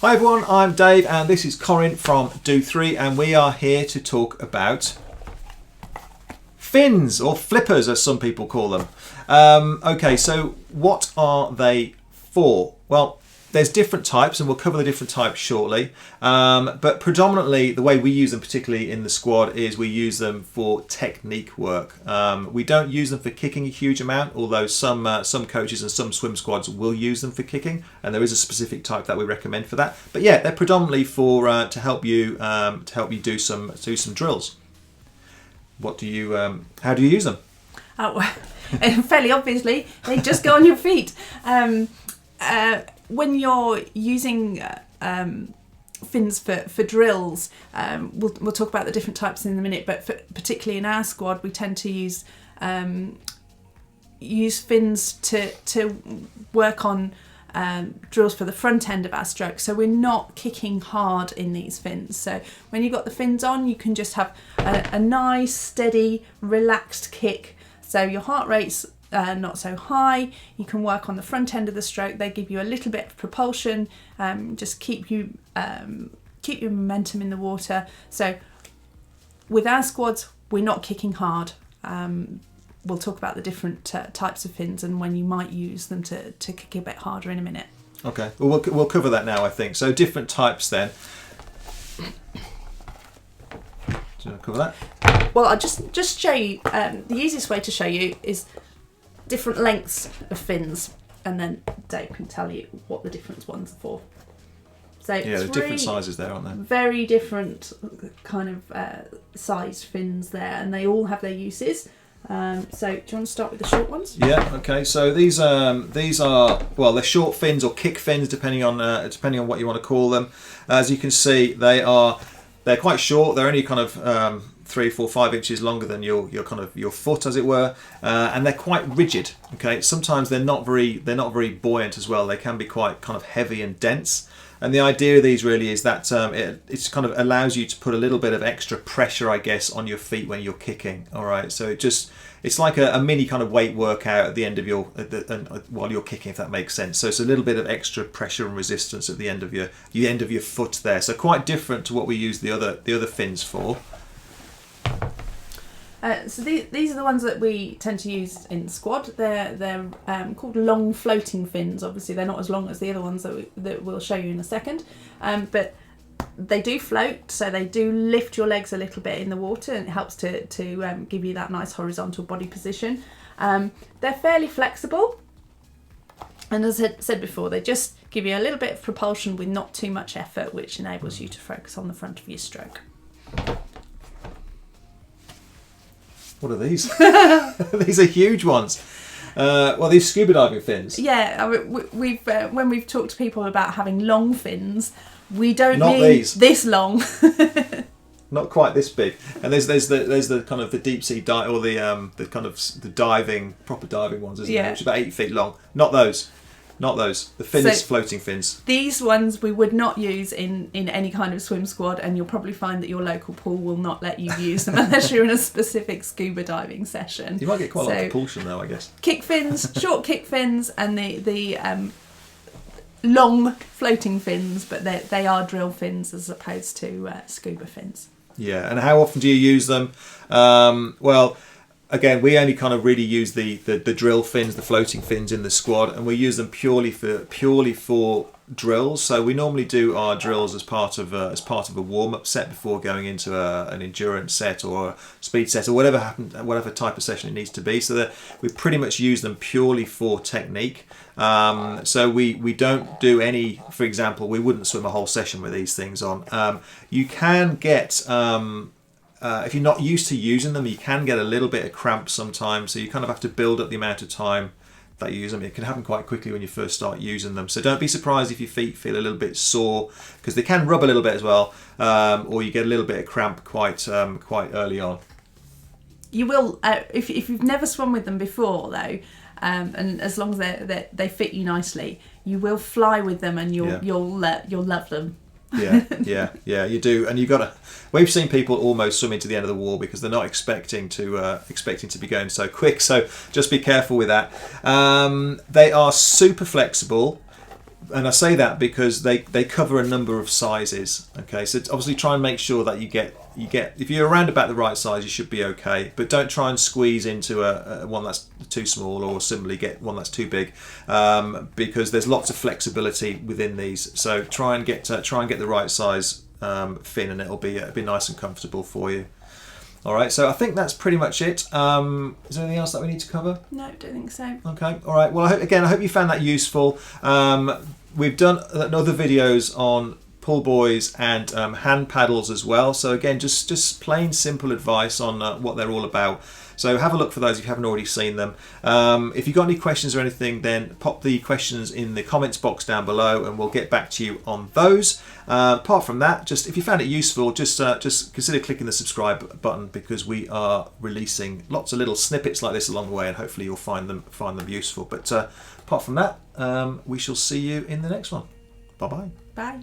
Hi everyone, I'm Dave and this is Corin from Do3 and we are here to talk about fins or flippers as some people call them. Okay, so what are they for? Well, there's different types and we'll cover the different types shortly, but predominantly the way we use them, particularly in the squad, is we use them for technique work. We don't use them for kicking a huge amount, although some coaches and some swim squads will use them for kicking, and there is a specific type that we recommend for that. But yeah, they're predominantly for to help you do some drills. How do you use them? Fairly obviously, they just go on your feet. When you're using fins for drills, we'll talk about the different types in a minute, but particularly in our squad, we tend to use fins to work on drills for the front end of our stroke. So we're not kicking hard in these fins. So when you've got the fins on, you can just have a nice, steady, relaxed kick. So your heart rate's not so high. You can work on the front end of the stroke. They give you a little bit of propulsion, just keep your momentum in the water. So with our squads, we're not kicking hard. We'll talk about the different types of fins and when you might use them to kick a bit harder in a minute. Okay, well we'll cover that now, I think. So different types then. Do you want to cover that? Well, I'll just show you. The easiest way to show you is different lengths of fins, and then Dave can tell you what the different ones are for. So yeah, there's different sizes there, aren't there? Very different kind of sized fins there, and they all have their uses. So do you want to start with the short ones? Yeah. Okay. So these are they're short fins or kick fins, depending on what you want to call them. As you can see, they're quite short. They're only kind of 3, 4, 5 inches longer than your foot, as it were, and they're quite rigid. Okay, sometimes they're not very buoyant as well. They can be quite kind of heavy and dense. And the idea of these really is that it kind of allows you to put a little bit of extra pressure, I guess, on your feet when you're kicking. All right, so it's like a mini kind of weight workout at the end of while you're kicking, if that makes sense. So it's a little bit of extra pressure and resistance at the end of your foot there. So quite different to what we use the other fins for. So these are the ones that we tend to use in squad. They're called long floating fins. Obviously, they're not as long as the other ones that we'll show you in a second, but they do float, so they do lift your legs a little bit in the water, and it helps to give you that nice horizontal body position. They're fairly flexible, and as I said before, they just give you a little bit of propulsion with not too much effort, which enables you to focus on the front of your stroke. What are these? These are huge ones. Well, these scuba diving fins. Yeah, we've when we've talked to people about having long fins, we don't Not mean these. this long. Not quite this big. And there's the kind of the deep sea dive, or the kind of the diving, proper diving ones, isn't there? Which is about 8 feet long. Not those. The fins, floating fins. These ones we would not use in any kind of swim squad, and you'll probably find that your local pool will not let you use them unless you're in a specific scuba diving session. You might get quite a lot of propulsion though, I guess. Kick fins, short kick fins, and the long floating fins, but they are drill fins as opposed to scuba fins. Yeah, and how often do you use them? Well, again, we only kind of really use the drill fins, the floating fins in the squad, and we use them purely for drills. So we normally do our drills as part of a warm-up set before going into an endurance set or a speed set or whatever type of session it needs to be. So that we pretty much use them purely for technique. So we don't do any. For example, we wouldn't swim a whole session with these things on. You can get. If you're not used to using them, you can get a little bit of cramp sometimes, so you kind of have to build up the amount of time that you use them. It can happen quite quickly when you first start using them, so don't be surprised if your feet feel a little bit sore, because they can rub a little bit as well, or you get a little bit of cramp quite early on. You will, if you've never swum with them before though, and as long as they fit you nicely, you will fly with them, and you'll love them. Yeah, you do, and you've got to. We've seen people almost swim into the end of the wall because they're not expecting to be going so quick. So just be careful with that. They are super flexible. And I say that because they cover a number of sizes. Okay, so obviously try and make sure that you get if you're around about the right size, you should be okay. But don't try and squeeze into a one that's too small, or similarly get one that's too big, because there's lots of flexibility within these. So try and get the right size fin, and it'll be nice and comfortable for you. All right, so I think that's pretty much it. Is there anything else that we need to cover? No, don't think so. Okay, all right. Well, I hope you found that useful. We've done other videos on pull buoys and hand paddles as well. So again, just plain simple advice on what they're all about. So have a look for those if you haven't already seen them. If you've got any questions or anything, then pop the questions in the comments box down below and we'll get back to you on those. Apart from that, just if you found it useful, just consider clicking the subscribe button, because we are releasing lots of little snippets like this along the way, and hopefully you'll find them useful. But apart from that, we shall see you in the next one. Bye-bye. Bye.